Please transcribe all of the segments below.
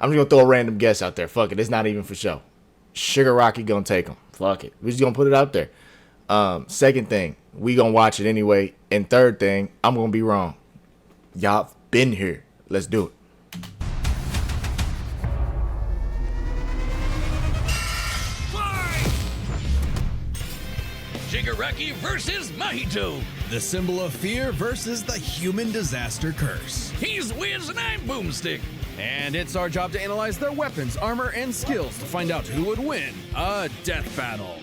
I'm just gonna throw a random guess out there. Fuck it, it's not even for show. Shigaraki gonna take him. Fuck it, we just gonna put it out there. Second thing, we gonna watch it anyway. And third thing, I'm gonna be wrong. Y'all been here. Let's do it. Shigaraki versus Mahito. The symbol of fear versus the human disaster curse. He's Wiz and I'm Boomstick. And it's our job to analyze their weapons, armor, and skills to find out who would win a death battle.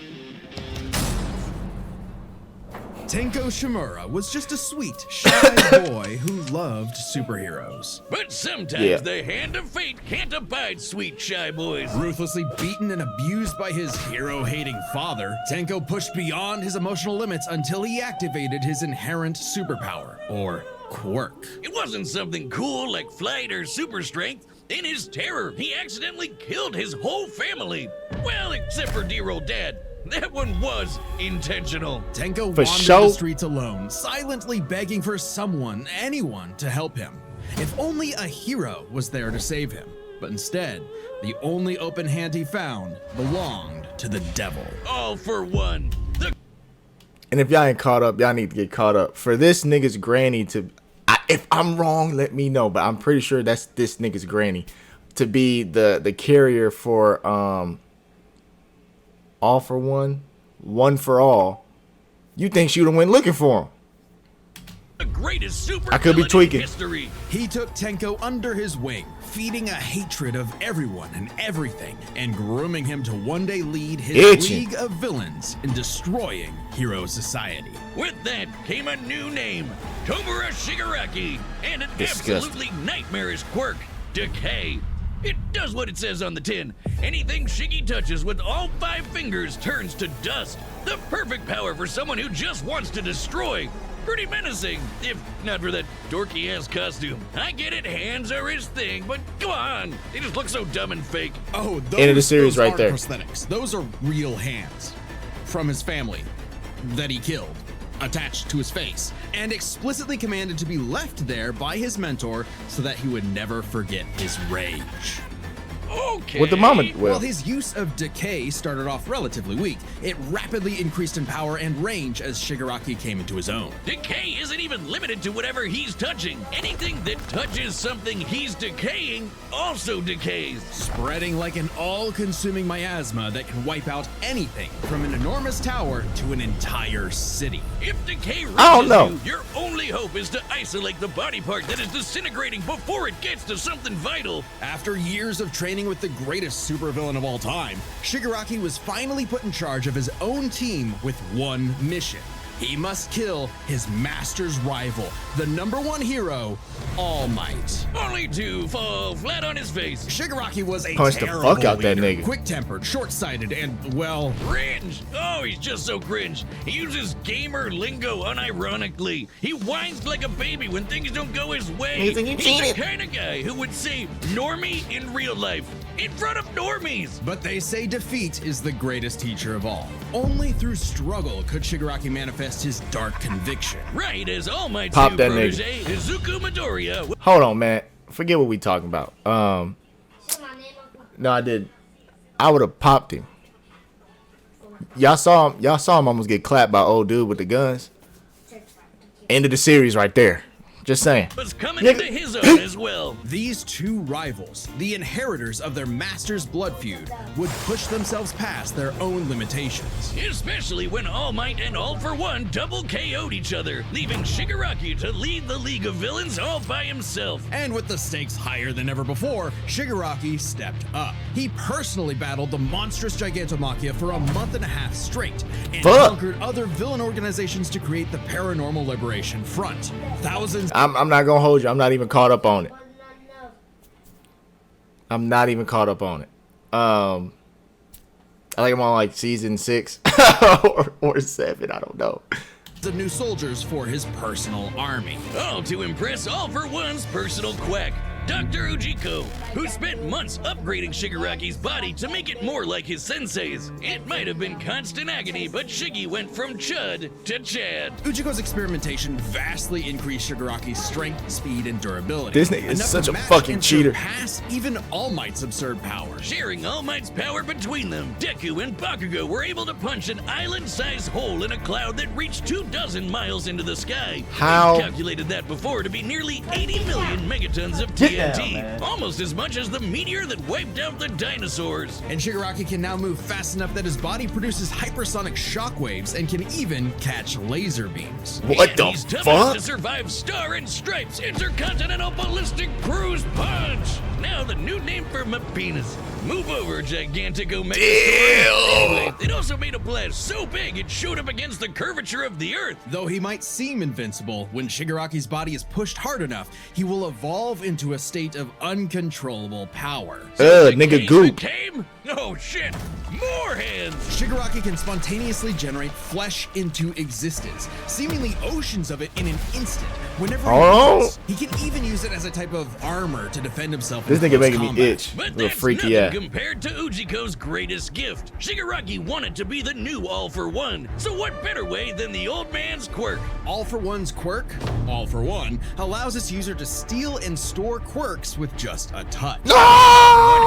Tenko Shimura was just a sweet, shy boy who loved superheroes. But sometimes the hand of fate can't abide sweet shy boys. Ruthlessly beaten and abused by his hero-hating father, Tenko pushed beyond his emotional limits until he activated his inherent superpower, or quirk. It wasn't something cool like flight or super strength. In his terror, he accidentally killed his whole family. Well, except for dear old dad. That one was intentional. Tenko wandered the streets alone, silently begging for someone, anyone, to help him. If only a hero was there to save him. But instead, the only open hand he found belonged to the devil. All for one. And if y'all ain't caught up, y'all need to get caught up. For this nigga's granny to... if I'm wrong, let me know. But I'm pretty sure that's this nigga's granny. To be the carrier for... all for one, one for all. You think she would have went looking for him? The greatest super I could be tweaking. History. He took Tenko under his wing, feeding a hatred of everyone and everything, and grooming him to one day lead his league of villains in destroying hero society. With that came a new name, Tomura Shigaraki, and an absolutely nightmarish quirk, Decay. It does what it says on the tin. Anything Shiggy touches with all 5 fingers turns to dust. The perfect power for someone who just wants to destroy. Pretty menacing, if not for that dorky-ass costume. I get it, hands are his thing, but come on. They just look so dumb and fake. Oh, end of the series right there. Prosthetics. Those are real hands from his family that he killed, attached to his face, and explicitly commanded to be left there by his mentor so that he would never forget his rage. Okay. With the moment, While his use of decay started off relatively weak, it rapidly increased in power and range as Shigaraki came into his own. Decay isn't even limited to whatever he's touching. Anything that touches something he's decaying also decays. Spreading like an all-consuming miasma that can wipe out anything from an enormous tower to an entire city. If decay reaches you, your only hope is to isolate the body part that is disintegrating before it gets to something vital. After years of training with the greatest supervillain of all time, Shigaraki was finally put in charge of his own team with one mission. He must kill his master's rival, the #1 hero, All Might. Only to fall flat on his face. Shigaraki was a Punch the fuck out leader, that nigga. quick-tempered, short-sighted, and, well... Cringe! Oh, he's just so cringe. He uses gamer lingo unironically. He whines like a baby when things don't go his way. He's the kind of guy who would say normie in real life, in front of normies. But they say defeat is the greatest teacher of all. Only through struggle could Shigaraki manifest his dark conviction. Right as All Might's Pop new that protege, Izuku Midoriya. Hold on, man. Forget what we talking about. No, I did. I would have popped him. Y'all saw him almost get clapped by old dude with the guns. End of the series right there. Just saying. Was coming into his own as well. These two rivals, the inheritors of their master's blood feud, would push themselves past their own limitations. Especially when All Might and All for One double KO'd each other, leaving Shigaraki to lead the League of Villains all by himself. And with the stakes higher than ever before, Shigaraki stepped up. He personally battled the monstrous Gigantomachia for a month and a half straight, and conquered other villain organizations to create the Paranormal Liberation Front. Thousands. I'm not gonna hold you. I'm not even caught up on it. I'm not even caught up on it. I think I'm on like season 6 or 7. I don't know. Of new soldiers for his personal army. All to impress All for One's personal quack. Dr. Ujiko, who spent months upgrading Shigaraki's body to make it more like his sensei's. It might have been constant agony, but Shiggy went from Chud to Chad. Ujiko's experimentation vastly increased Shigaraki's strength, speed, and durability. This nigga is enough such to a match fucking and cheater. surpass even All Might's absurd power. Sharing All Might's power between them, Deku and Bakugo were able to punch an island-sized hole in a cloud that reached 24 miles into the sky. How? They calculated that before to be nearly 80 million megatons of TNT, almost as much as the meteor that wiped out the dinosaurs. And Shigaraki can now move fast enough that his body produces hypersonic shockwaves and can even catch laser beams. What And the he's tough enough fuck? to survive Star and Stripes Intercontinental Ballistic Cruise Punch. Now the new name for my penis. Move over, Gigantico Megasaur. Anyway, it also made a blast so big it showed up against the curvature of the Earth. Though he might seem invincible, when Shigaraki's body is pushed hard enough, he will evolve into a state of uncontrollable power. Nigga Case goop. became? Oh shit, more hands. Shigaraki can spontaneously generate flesh into existence, seemingly oceans of it in an instant. Whenever he Oh. wants, he can even use it as a type of armor to defend himself. This in nigga close making combat. me itch. But Little that's freaky nothing ass. compared to Ujiko's greatest gift. Shigaraki wanted to be the new All for One. So what better way than the old man's quirk? All for One's quirk, All for One, allows its user to steal and store quirks with just a touch. One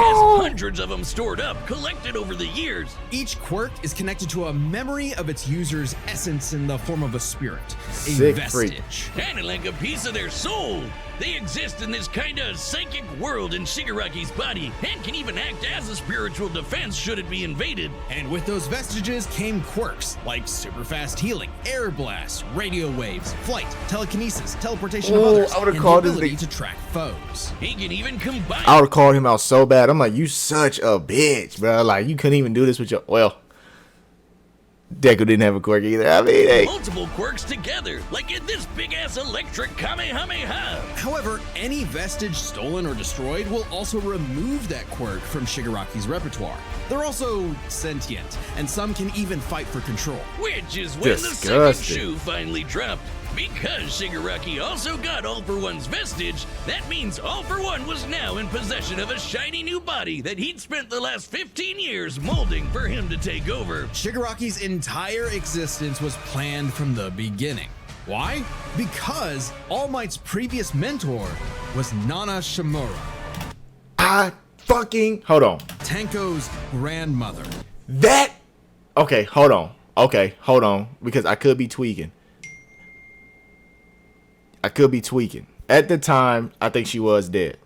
has hundreds of them stored up, collected over the years. Each quirk is connected to a memory of its user's essence in the form of a spirit, a Sick freak. vestige. Kinda like a piece of their soul. They exist in this kinda psychic world in Shigaraki's body and can even act as a spiritual defense should it be invaded. And with those vestiges came quirks like super fast healing, air blast, radio waves, flight, telekinesis, teleportation of Ooh, others, I would've and called the this ability nigga- to track foes. He can even combine I would have called him out so bad. I'm like, you such a bitch, bro. Like, you couldn't even do this with your. Well, Deku didn't have a quirk either. I mean, hey. multiple quirks together, like in this big-ass electric Kamehameha. However, any vestige stolen or destroyed will also remove that quirk from Shigaraki's repertoire. They're also sentient, and some can even fight for control. Which is when the second Disgusting. shoe finally dropped. Because Shigaraki also got All for One's vestige, that means All for One was now in possession of a shiny new body that he'd spent the last 15 years molding for him to take over. Shigaraki's entire existence was planned from the beginning. Why? Because All Might's previous mentor was Nana Shimura, I fucking. Hold on. Tenko's grandmother. That. Okay, hold on. Okay, hold on. Because I could be tweaking. At the time, I think she was dead.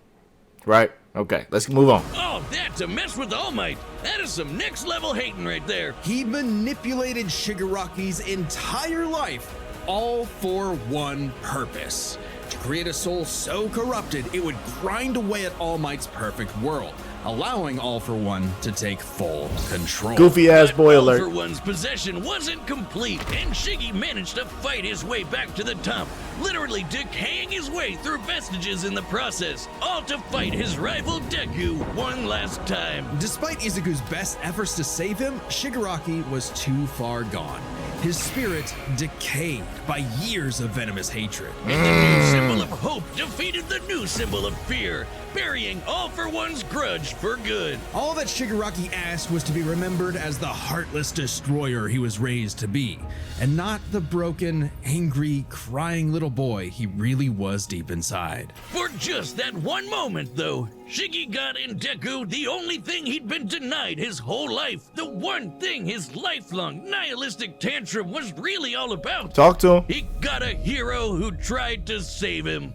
Right? Okay, let's move on. Oh, that to mess with All Might. That is some next level hating right there. He manipulated Shigaraki's entire life, all for one purpose: to create a soul so corrupted it would grind away at All Might's perfect world, allowing All for One to take full control. Goofy ass boy All for alert. One's possession wasn't complete, and Shiggy managed to fight his way back to the top, literally decaying his way through vestiges in the process, all to fight his rival Deku one last time. Despite Izuku's best efforts to save him, Shigaraki was too far gone. His spirit decayed by years of venomous hatred. And the new symbol of hope defeated the new symbol of fear, burying All for One's grudge for good. All that Shigaraki asked was to be remembered as the heartless destroyer he was raised to be, and not the broken, angry, crying little boy he really was deep inside. For just that one moment, though, Shiggy got in Deku the only thing he'd been denied his whole life, the one thing his lifelong nihilistic tantrum was really all about. Talk to him. He got a hero who tried to save him.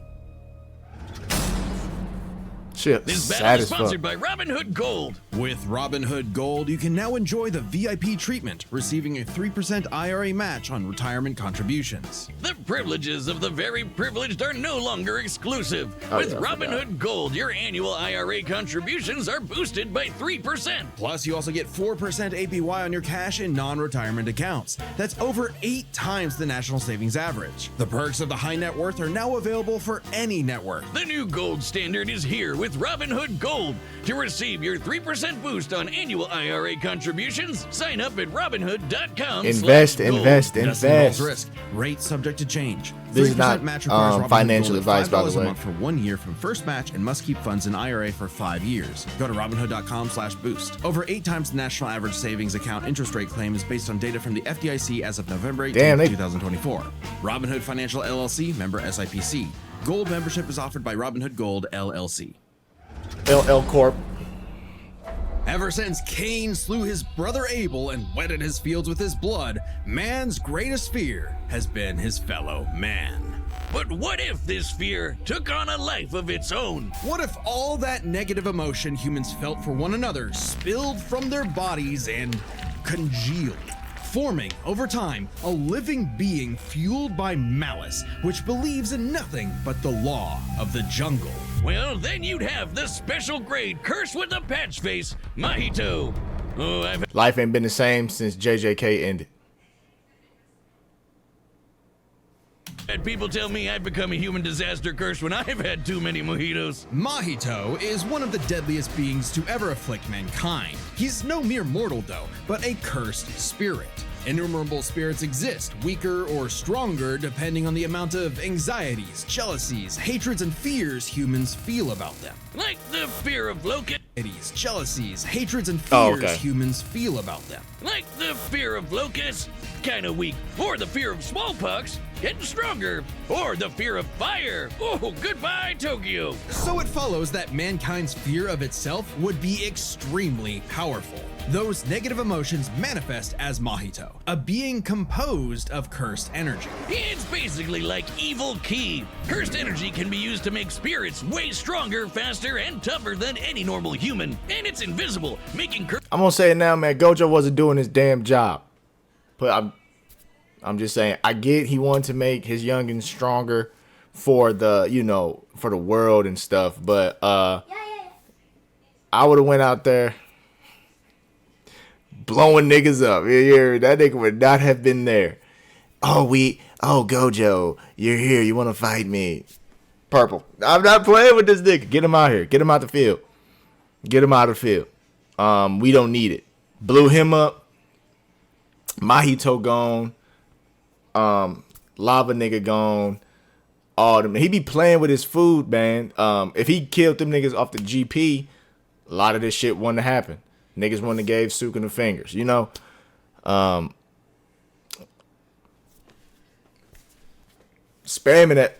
Shit, This battle sad is as fuck. sponsored by Robin Hood Gold. With Robinhood Gold, you can now enjoy the VIP treatment, receiving a 3% IRA match on retirement contributions. The privileges of the very privileged are no longer exclusive. Oh, With yeah, I Robin forgot. Hood Gold, your annual IRA contributions are boosted by 3%. Plus, you also get 4% APY on your cash in non-retirement accounts. That's over 8 times the national savings average. The perks of the high net worth are now available for any net worth. The new gold standard is here with with Robinhood Gold. To receive your 3% boost on annual IRA contributions, sign up at Robinhood.com. Invest. Risk. Rate subject to change. This is 3% not match requires Robinhood financial Gold advice, at by the $5 a way. month for 1 year from first match and must keep funds in IRA for 5 years. Go to Robinhood.com/boost. Over 8 times the national average savings account interest rate claim is based on data from the FDIC as of November 18, 2024. Robinhood Financial LLC, member SIPC. Gold membership is offered by Robinhood Gold LLC. LL Corp. Ever since Cain slew his brother Abel and wetted his fields with his blood, man's greatest fear has been his fellow man. But what if this fear took on a life of its own? What if all that negative emotion humans felt for one another spilled from their bodies and congealed, forming, over time, a living being fueled by malice, which believes in nothing but the law of the jungle? Well, then you'd have the special grade curse with the patch face, Mahito. Oh, I've Life ain't been the same since JJK ended. had people tell me I've become a human disaster curse when I've had too many mojitos. Mahito is one of the deadliest beings to ever afflict mankind. He's no mere mortal, though, but a cursed spirit. Innumerable spirits exist, weaker or stronger depending on the amount of anxieties, jealousies, hatreds, and fears humans feel about them. Like the fear of LOWKEY. Jealousies, hatreds, and fears okay. humans feel about them. Like the fear of locusts, kinda weak. Or the fear of smallpox, getting stronger. Or the fear of fire. Oh, goodbye, Tokyo. So it follows that mankind's fear of itself would be extremely powerful. Those negative emotions manifest as Mahito, a being composed of cursed energy. It's basically like evil ki. Cursed energy can be used to make spirits way stronger, faster, and tougher than any normal human. And it's invisible, making I'm gonna say it now, man. Gojo wasn't doing his damn job. But I'm just saying, I get he wanted to make his youngins stronger for the, you know, for the world and stuff. But I would have went out there blowing niggas up. Yeah, that nigga would not have been there. Oh, Gojo, you're here. You want to fight me? Purple. I'm not playing with this nigga. Get him out here. Get him out the field. Get him out of the field. We don't need it. Blew him up. Mahito gone. Lava nigga gone. All them. He be playing with his food, man. If he killed them niggas off the GP, a lot of this shit wouldn't have happened. Niggas wouldn't have gave Sukin the fingers, you know. Spamming that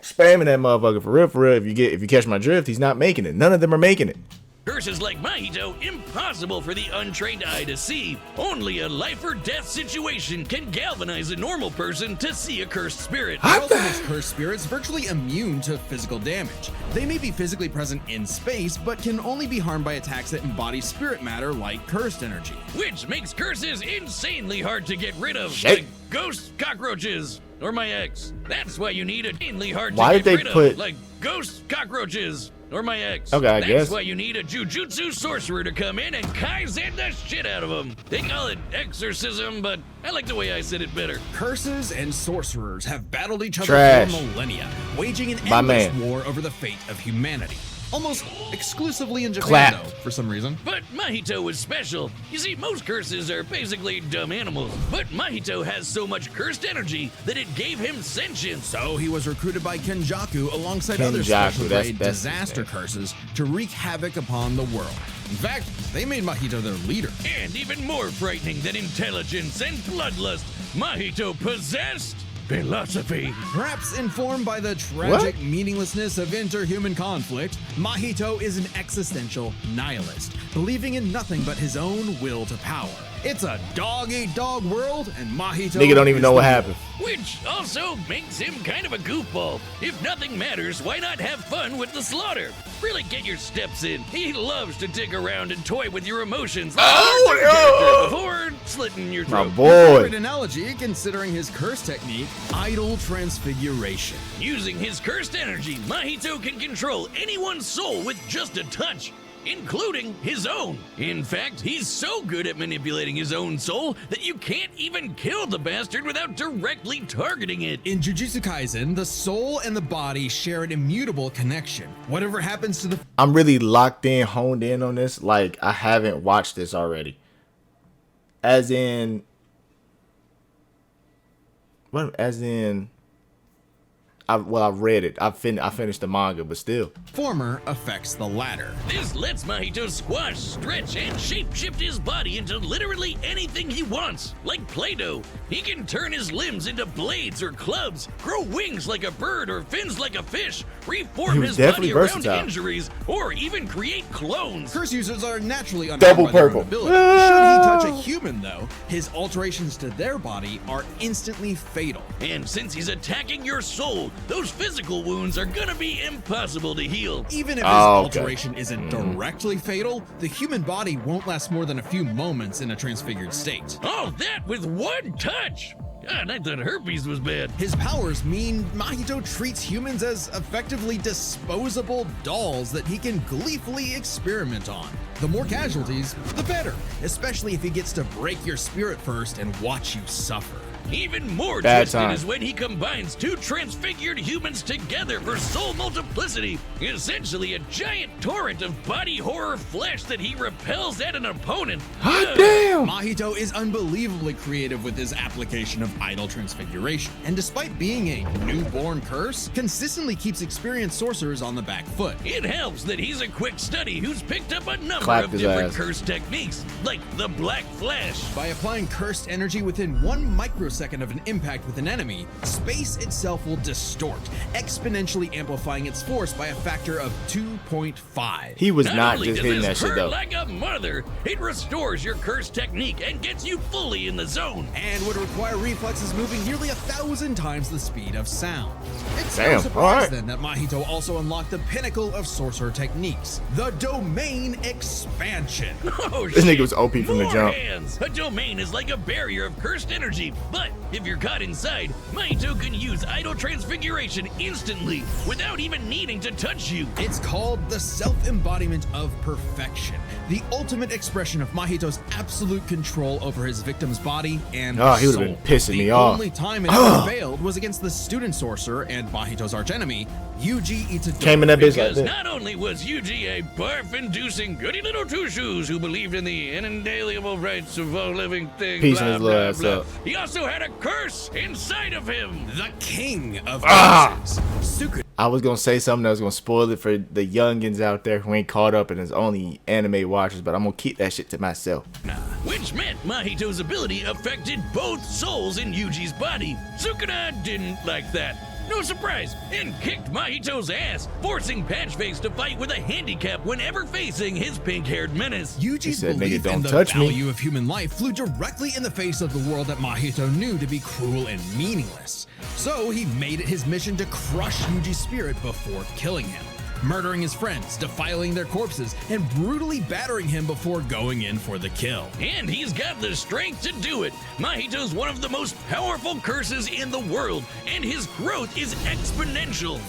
motherfucker for real. If you catch my drift, he's not making it. None of them are making it. curses like Mahito impossible for the untrained eye to see. Only a life or death situation can galvanize a normal person to see a cursed spirit. It also makes cursed spirits virtually immune to physical damage. They may be physically present in space, but can only be harmed by attacks that embody spirit matter like cursed energy. Which makes curses insanely hard to get rid of. Shit. Like ghost cockroaches. Or my ex. That's why you need a insanely hard to Why get did they rid put- of. Like ghost cockroaches. Or my ex. Okay, I That's guess. why you need a jujutsu sorcerer to come in and kaizen the shit out of them. They call it exorcism, but I like the way I said it better. Curses and sorcerers have battled each other Trash. for millennia, waging an My endless man. war over the fate of humanity. Almost exclusively in Japan, Clap. though, for some reason. But Mahito was special. You see, most curses are basically dumb animals. But Mahito has so much cursed energy that it gave him sentience. So he was recruited by Kenjaku alongside other Kenjaku, special that's- grade that's his disaster name. curses to wreak havoc upon the world. In fact, they made Mahito their leader. And even more frightening than intelligence and bloodlust, Mahito possessed philosophy. Perhaps informed by the tragic meaninglessness of interhuman conflict, Mahito is an existential nihilist, believing in nothing but his own will to power. It's a dog-eat-dog world, and Mahito Nigga don't even is know the what rule. happened. Which also makes him kind of a goofball. If nothing matters, why not have fun with the slaughter? Really get your steps in. He loves to dig around and toy with your emotions like a cartoon character before slitting your My throat. boy. Great analogy, considering his curse technique, idol transfiguration. Using his cursed energy, Mahito can control anyone's soul with just a touch. including his own. In fact, he's so good at manipulating his own soul that you can't even kill the bastard without directly targeting it. In Jujutsu Kaisen, the soul and the body share an immutable connection. Whatever happens to the I'm really locked in, honed in on this. Like, I haven't watched this already. As in, what? As in, I've read it. I finished the manga, but still. former affects the latter. This lets Mahito squash, stretch, and shape-shift his body into literally anything he wants. Like Play-Doh, he can turn his limbs into blades or clubs, grow wings like a bird or fins like a fish, reform his body around injuries, or even create clones. Curse users are naturally Double unarmed by their purple. own ability. Should he touch a human, though, his alterations to their body are instantly fatal. And since he's attacking your soul, those physical wounds are gonna be impossible to heal. Even if his alteration isn't directly fatal, the human body won't last more than a few moments in a transfigured state. All that with one touch! God, I thought herpes was bad. His powers mean Mahito treats humans as effectively disposable dolls that he can gleefully experiment on. The more casualties, the better, especially if he gets to break your spirit first and watch you suffer. Even more twisted is when he combines two transfigured humans together for soul multiplicity, essentially a giant torrent of body horror flesh that he repels at an opponent. Hot damn! Mahito is unbelievably creative with his application of idol transfiguration, and despite being a newborn curse, consistently keeps experienced sorcerers on the back foot. It helps that he's a quick study who's picked up a number of different curse techniques, like the Black Flash. By applying cursed energy within 1 microsecond of an impact with an enemy, space itself will distort, exponentially amplifying its force by a factor of 2.5. He was not just hitting that shit though. Like a mother, it restores your curse technique and gets you fully in the zone. And would require reflexes moving nearly 1,000 times the speed of sound. It's Damn, no surprise then that Mahito also unlocked the pinnacle of sorcerer techniques, the domain expansion. Oh, this nigga was OP from the jump. Hands. A domain is like a barrier of cursed energy, but if you're caught inside, Mahito can use idol transfiguration instantly without even needing to touch you. It's called the self-embodiment of perfection, the ultimate expression of Mahito's absolute control over his victim's body and soul. He would have been pissing me off. The only time it ever failed was against the student sorcerer and Mahito's archenemy, Yuji Itadori. Came in that bitch because like that. Not only was Yuji a barf-inducing goody little two-shoes who believed in the inalienable rights of all living things, Peace blah, in his blah, little ass blah. up. He also had a curse inside of him. The king of curses. Suku. I was gonna say something that was gonna spoil it for the youngins out there who ain't caught up and is only anime watchers, but I'm gonna keep that shit to myself. Which meant Mahito's ability affected both souls in Yuji's body. Sukuna didn't like that. No surprise, and kicked Mahito's ass, forcing Patchface to fight with a handicap whenever facing his pink-haired menace. Yuji's said, belief "Nigga, in don't the touch me." value of human life flew directly in the face of the world that Mahito knew to be cruel and meaningless. So he made it his mission to crush Yuji's spirit before killing him, murdering his friends, defiling their corpses, and brutally battering him before going in for the kill. And he's got the strength to do it. Mahito's one of the most powerful curses in the world, and his growth is exponential.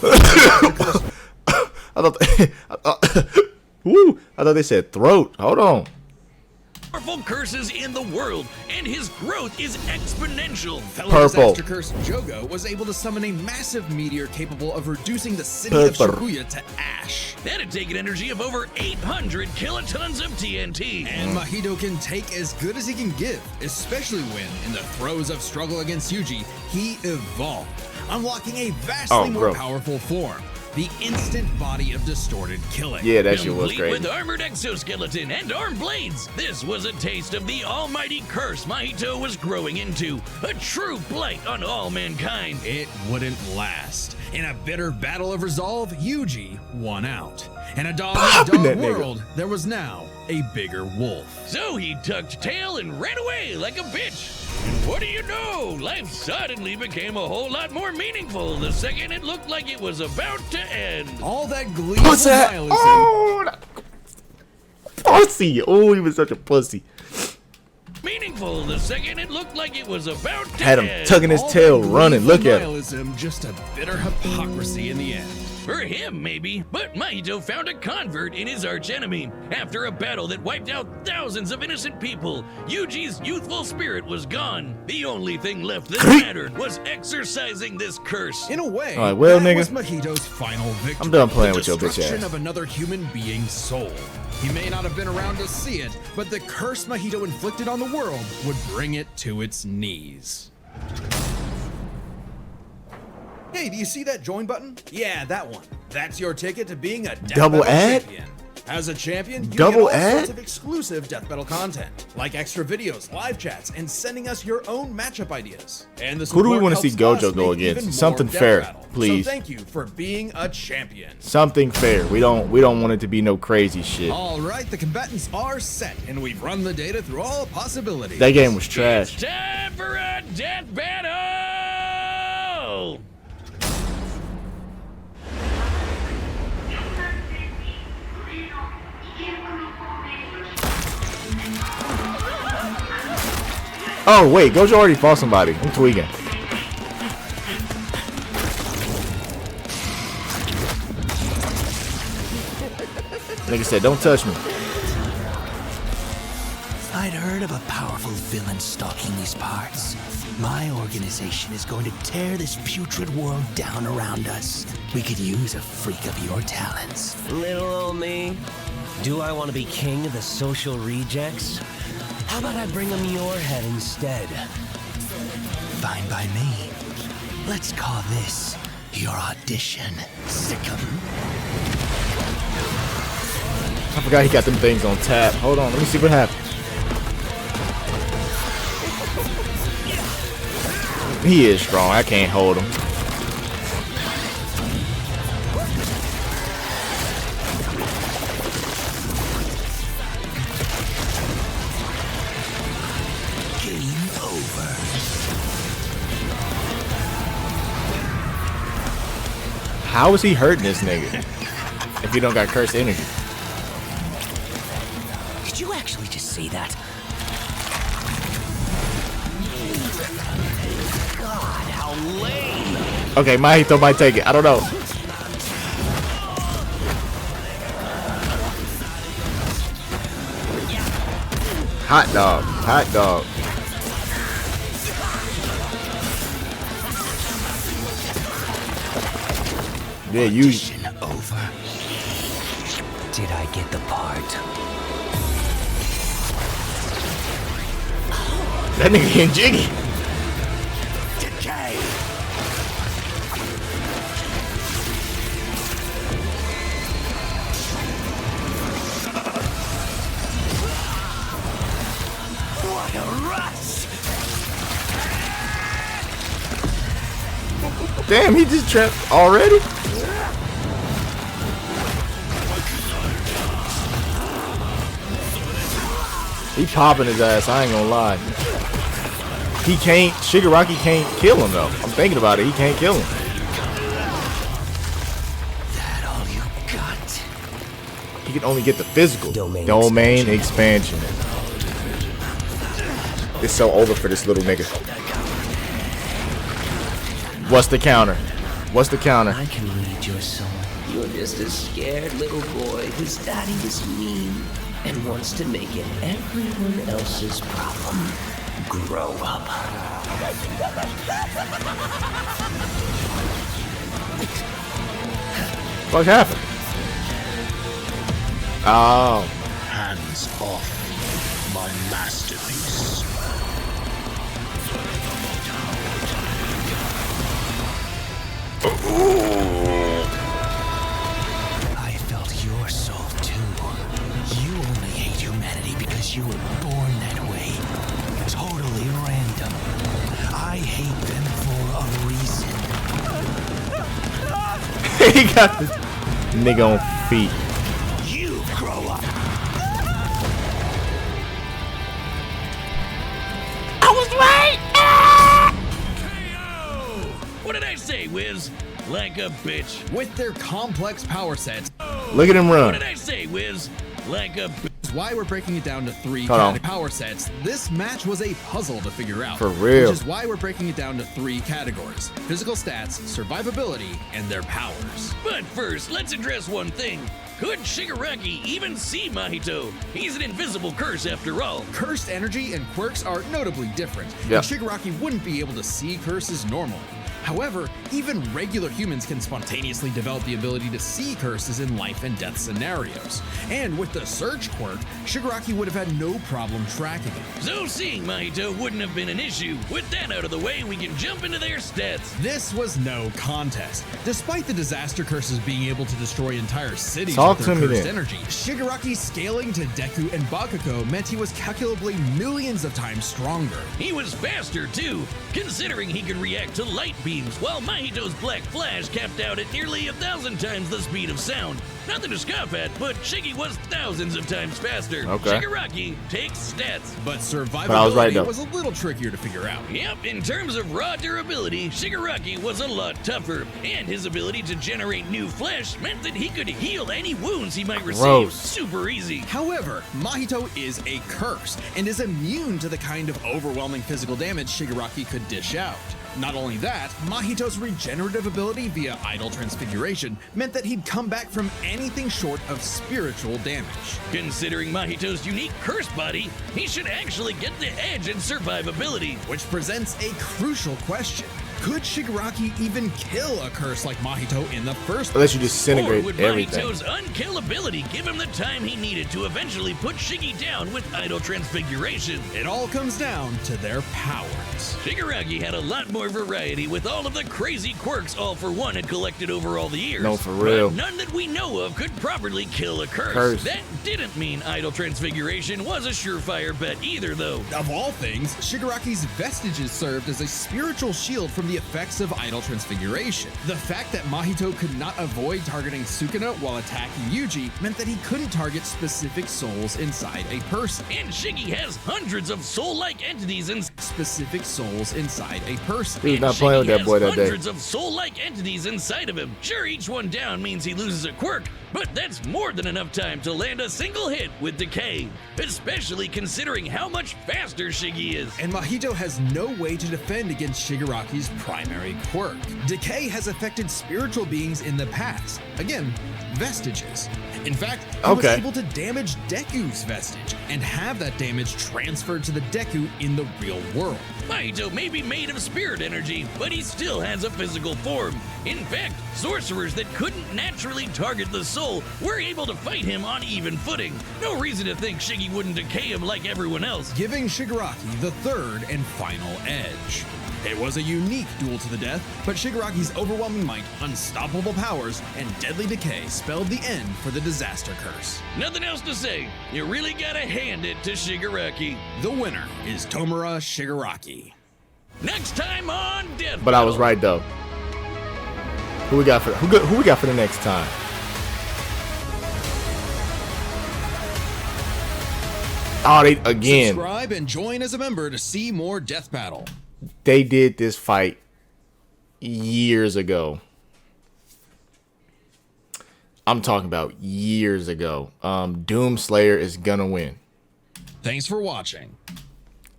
I thought they said throat. Hold on. Powerful curses in the world, and his growth is exponential. Fellow disaster curse Jogo was able to summon a massive meteor capable of reducing the city of Shibuya to ash. That had taken energy of over 800 kilotons of TNT. And Mahito can take as good as he can give, especially when, in the throes of struggle against Yuji, he evolved, unlocking a vastly more powerful form. The instant body of distorted killing. Yeah, that shit was crazy. With armored exoskeleton and arm blades, this was a taste of the almighty curse Mahito was growing into. A true blight on all mankind. It wouldn't last. In a bitter battle of resolve, Yuji won out. In a dog-eat-dog world, there was now a bigger wolf. So he tucked tail and ran away like a bitch. And what do you know? Life suddenly became a whole lot more meaningful the second it looked like it was about to end. All that gleeful nihilism. Pussy! Oh, he was such a pussy. Meaningful the second it looked like it was about to Had him end. tugging his tail, running. Look at him. Nihilism, just a bitter hypocrisy in the end. For him, maybe, but Mahito found a convert in his archenemy. After a battle that wiped out thousands of innocent people, Yuji's youthful spirit was gone. The only thing left that mattered was exercising this curse. In a way, all right, well, that nigga, was Mahito's final victory. I'm done playing with your bitch Destruction ass. of another human being's soul. He may not have been around to see it, but the curse Mahito inflicted on the world would bring it to its knees. Hey, do you see that join button? Yeah, that one. That's your ticket to being a Death Double Battle ad? champion. As a champion, you Double get all ad? sorts of exclusive Death Battle content, like extra videos, live chats, and sending us your own matchup ideas. And Who do we want wanna see Gojo go against? Something fair, please. So thank you for being a champion. Something fair. We don't want it to be no crazy shit. All right, the combatants are set, and we've run the data through all possibilities. That game was trash. It's time for a death battle! Oh wait, Gojo already fought somebody. I'm tweaking. Nigga said, "Don't touch me." I'd heard of a powerful villain stalking these parts. My organization is going to tear this putrid world down around us. We could use a freak of your talents. Little old me. Do I want to be king of the social rejects? How about I bring him your head instead? Fine by me. Let's call this your audition. Sickum. I forgot he got them things on tap. Hold on, let me see what happened. He is strong. I can't hold him. Game over. How is he hurting this nigga if he don't got cursed energy? Did you actually just say that? God, how lame. Okay, Mahito might take it. I don't know. Hot dog. Hot dog. Yeah, you. Audition over. Did I get the part? That nigga getting jiggy. Decay. What a rush! Damn, he just trapped already? He popping his ass, I ain't gonna lie. He can't, Shigaraki can't kill him though. I'm thinking about it, he can't kill him. That all you got? He can only get the physical. Domain expansion. It's so over for this little nigga. What's the counter? What's the counter? I can read your soul. You're just a scared little boy whose daddy is mean and wants to make it everyone else's problem. Grow up. What happened? Oh. Hands off my masterpiece. I felt your soul too. You only hate humanity because you were born that way. Totally random. I hate them for a reason. He got this nigga on feet. You grow up. What did I say, Wiz? Like a bitch. With their complex power sets, Look at him What run. did I say, Wiz? Like a bitch. it's why we're breaking it down to 3 Hold on. power sets. This match was a puzzle to figure out. For real. Which is why we're breaking it down to 3 categories: physical stats, survivability, and their powers. But first, let's address one thing. Could Shigaraki even see Mahito? He's an invisible curse after all. Cursed energy and quirks are notably different, Yeah. and Shigaraki wouldn't be able to see curses normally. However, even regular humans can spontaneously develop the ability to see curses in life and death scenarios. And with the Surge quirk, Shigaraki would have had no problem tracking it. So seeing Mahito wouldn't have been an issue. With that out of the way, we can jump into their stats. This was no contest. Despite the disaster curses being able to destroy entire cities Talk with their to me cursed then. energy, Shigaraki scaling to Deku and Bakugo meant he was calculably millions of times stronger. He was faster too, considering he could react to light beams, while Mahito's Black Flash capped out at nearly 1,000 times the speed of sound. Nothing to scoff at, but Shiggy was thousands of times faster. Okay. Shigaraki takes stats. But survivability But I was right, though. was a little trickier to figure out. Yep, in terms of raw durability, Shigaraki was a lot tougher, and his ability to generate new flesh meant that he could heal any wounds he might receive Gross. super easy. However, Mahito is a curse and is immune to the kind of overwhelming physical damage Shigaraki could dish out. Not only that, Mahito's regenerative ability via idle transfiguration meant that he'd come back from anything short of spiritual damage. Considering Mahito's unique curse body, he should actually get the edge in survivability. Which presents a crucial question. Could Shigaraki even kill a curse like Mahito in the first Unless you place? disintegrate Or would everything. Mahito's unkillability give him the time he needed to eventually put Shiggy down with idle transfiguration? It all comes down to their powers. Shigaraki had a lot more variety with all of the crazy quirks All For One had collected over all the years. No, for real. But none that we know of could properly kill a curse. That didn't mean idle transfiguration was a surefire bet either, though. Of all things, Shigaraki's vestiges served as a spiritual shield from the effects of idle transfiguration. The fact that Mahito could not avoid targeting Sukuna while attacking Yuji meant that he couldn't target specific souls inside a person. And Shiggy has hundreds of soul-like entities and Specific souls inside a person. He was not playing with that boy that day. hundreds of soul-like entities inside of him. Sure, each one down means he loses a quirk, but that's more than enough time to land a single hit with Decay, especially considering how much faster Shiggy is. And Mahito has no way to defend against Shigaraki's primary quirk. Decay has affected spiritual beings in the past. Again, vestiges. In fact, he was able to damage Deku's vestige and have that damage transferred to the Deku in the real world. Mahito may be made of spirit energy, but he still has a physical form. In fact, sorcerers that couldn't naturally target the soul were able to fight him on even footing. No reason to think Shiggy wouldn't decay him like everyone else. Giving Shigaraki the third and final edge. It was a unique duel to the death, but Shigaraki's overwhelming might, unstoppable powers, and deadly decay spelled the end for the disaster curse. Nothing else to say. You really gotta hand it to Shigaraki. The winner is Tomura Shigaraki. Next time on Death But I was Battle. right though. Who we got for the next time? Oh, they again. Subscribe and join as a member to see more Death Battle. They did this fight years ago. I'm talking about years ago. Doomslayer is gonna win. Thanks for watching.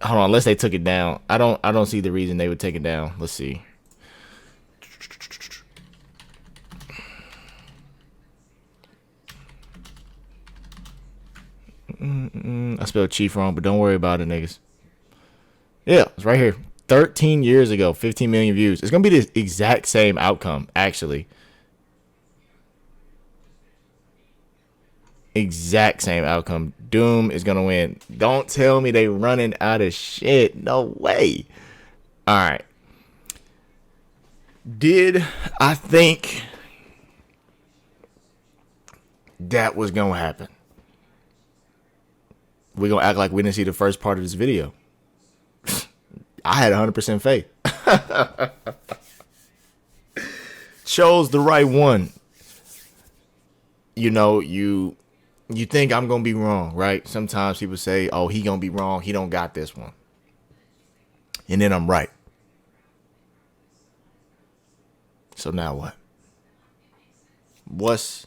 Hold on, unless they took it down. I don't see the reason they would take it down. Let's see. I spelled Chief wrong, but don't worry about it, niggas. Yeah, it's right here. 13 years ago, 15 million views. It's gonna be the exact same outcome, actually. Exact same outcome. Doom is gonna win. Don't tell me they running out of shit. No way. All right. Did I think that was gonna happen? We're gonna act like we didn't see the first part of this video. I had 100% faith. Chose the right one. You know, you think I'm gonna be wrong, right? Sometimes people say, oh, he gonna be wrong, he don't got this one. And then I'm right. So now what? What's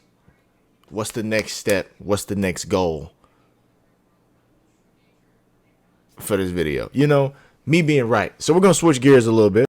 the next step? What's the next goal? for this video. You know, me being right. So we're going to switch gears a little bit.